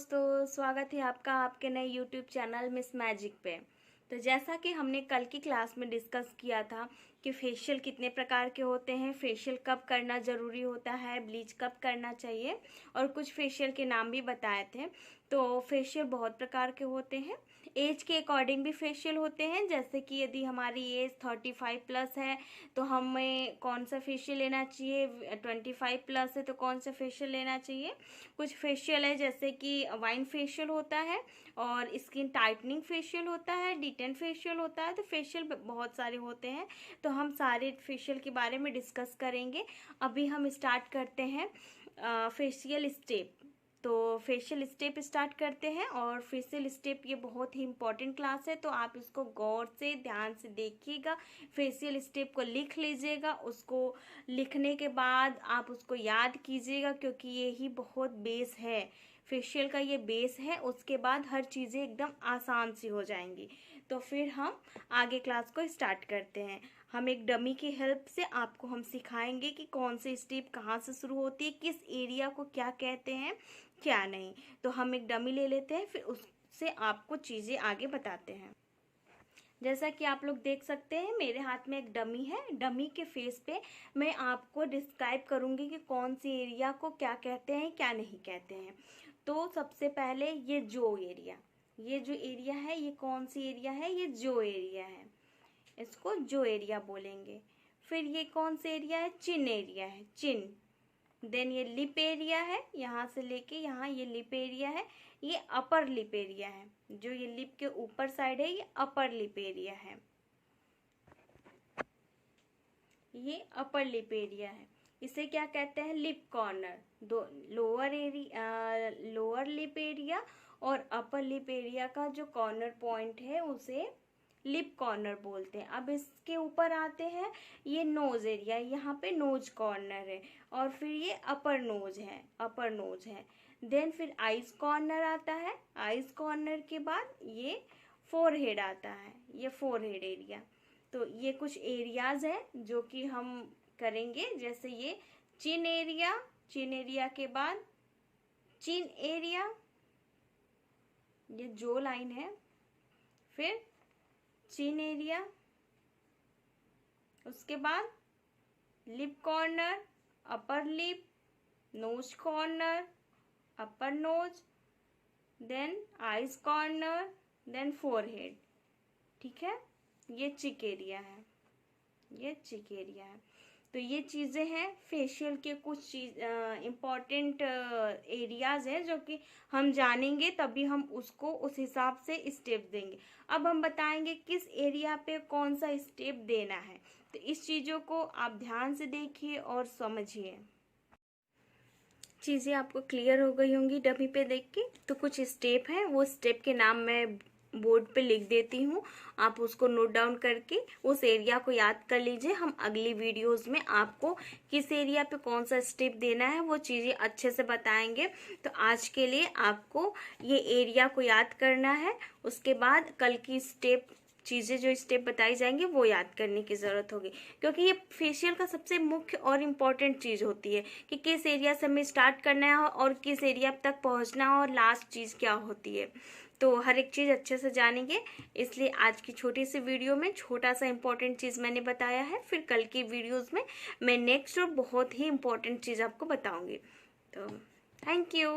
दोस्तों, स्वागत है आपका आपके नए YouTube चैनल मिस मैजिक पे। तो जैसा कि हमने कल की क्लास में डिस्कस किया था कि फेशियल कितने प्रकार के होते हैं, फेशियल कब करना ज़रूरी होता है, ब्लीच कब करना चाहिए और कुछ फेशियल के नाम भी बताए थे। तो फेशियल बहुत प्रकार के होते हैं, एज के अकॉर्डिंग भी फेशियल होते हैं। जैसे कि यदि हमारी एज 35 प्लस है तो हमें कौन सा फेशियल लेना चाहिए, 25 प्लस है तो कौन सा फेशियल लेना चाहिए। कुछ फेशियल है जैसे कि वाइन फेशियल होता है और स्किन टाइटनिंग फेशियल होता है, डिटेन फेशियल होता है। तो फेशियल बहुत सारे होते हैं, तो हम सारे फेशियल के बारे में डिस्कस करेंगे। अभी हम स्टार्ट करते हैं फेशियल स्टेप। तो फेशियल स्टेप स्टार्ट करते हैं और फेशियल स्टेप ये बहुत ही इम्पॉर्टेंट क्लास है, तो आप इसको गौर से ध्यान से देखिएगा। फेशियल स्टेप को लिख लीजिएगा, उसको लिखने के बाद आप उसको याद कीजिएगा, क्योंकि ये ही बहुत बेस है, फेशियल का ये बेस है। उसके बाद हर चीज़ें एकदम आसान सी हो जाएंगी। तो फिर हम आगे क्लास को स्टार्ट करते हैं। हम एक डमी की हेल्प से आपको हम सिखाएंगे कि कौन से स्टेप कहाँ से शुरू होती है, किस एरिया को क्या कहते हैं, क्या नहीं। तो हम एक डमी ले लेते हैं, फिर उससे आपको चीज़ें आगे बताते हैं। जैसा कि आप लोग देख सकते हैं, मेरे हाथ में एक डमी है। डमी के फेस पे मैं आपको डिस्क्राइब करूँगी कि कौन सी एरिया को क्या कहते हैं, क्या नहीं कहते हैं। तो सबसे पहले ये जो एरिया है, ये कौन सी एरिया है, ये जो एरिया है, इसको जो एरिया बोलेंगे। फिर ये कौन सा एरिया है, चिन एरिया है, चिन। देन ये लिप एरिया है, यहाँ से लेके यहाँ ये लिप एरिया है, ये अपर लिप एरिया है। जो ये लिप के ऊपर साइड है ये अपर लिप एरिया है, ये अपर लिप एरिया है। इसे क्या कहते हैं, लिप कॉर्नर। दो लोअर लिप एरिया और अपर लिप एरिया का जो कॉर्नर पॉइंट है उसे लिप कॉर्नर बोलते हैं। अब इसके ऊपर आते हैं, ये नोज एरिया, यहाँ पे नोज कॉर्नर है। और फिर ये अपर नोज है। देन फिर आईज कॉर्नर आता है। आईज कॉर्नर के बाद ये फोरहेड आता है, ये फोरहेड एरिया। तो ये कुछ एरियाज हैं जो कि हम करेंगे। जैसे ये चिन एरिया के बाद चिन एरिया, ये जो लाइन है, फिर चिन एरिया, उसके बाद lip corner, upper lip, nose corner, upper nose, then eyes corner, then forehead. ठीक है, ये चिक एरिया है, ये चिक एरिया है। तो ये चीज़ें हैं फेशियल के कुछ चीज इम्पॉर्टेंट एरियाज हैं जो कि हम जानेंगे, तभी हम उसको उस हिसाब से स्टेप देंगे। अब हम बताएंगे किस एरिया पे कौन सा स्टेप देना है। तो इस चीज़ों को आप ध्यान से देखिए और समझिए। चीज़ें आपको क्लियर हो गई होंगी डमी पे देख के। तो कुछ स्टेप हैं, वो स्टेप के नाम मैं बोर्ड पे लिख देती हूँ, आप उसको नोट डाउन करके उस एरिया को याद कर लीजिए। हम अगली वीडियोस में आपको किस एरिया पे कौन सा स्टेप देना है वो चीज़ें अच्छे से बताएंगे। तो आज के लिए आपको ये एरिया को याद करना है, उसके बाद कल की चीज़ें जो स्टेप बताई जाएंगी वो याद करने की ज़रूरत होगी, क्योंकि ये फेशियल का सबसे मुख्य और इम्पॉर्टेंट चीज़ होती है कि किस एरिया से हमें स्टार्ट करना है और किस एरिया तक पहुंचना है और लास्ट चीज़ क्या होती है। तो हर एक चीज़ अच्छे से जानेंगे, इसलिए आज की छोटी सी वीडियो में छोटा सा इम्पोर्टेंट चीज़ मैंने बताया है। फिर कल की वीडियोस में मैं नेक्स्ट और बहुत ही इम्पोर्टेंट चीज़ आपको बताऊंगी। तो थैंक यू।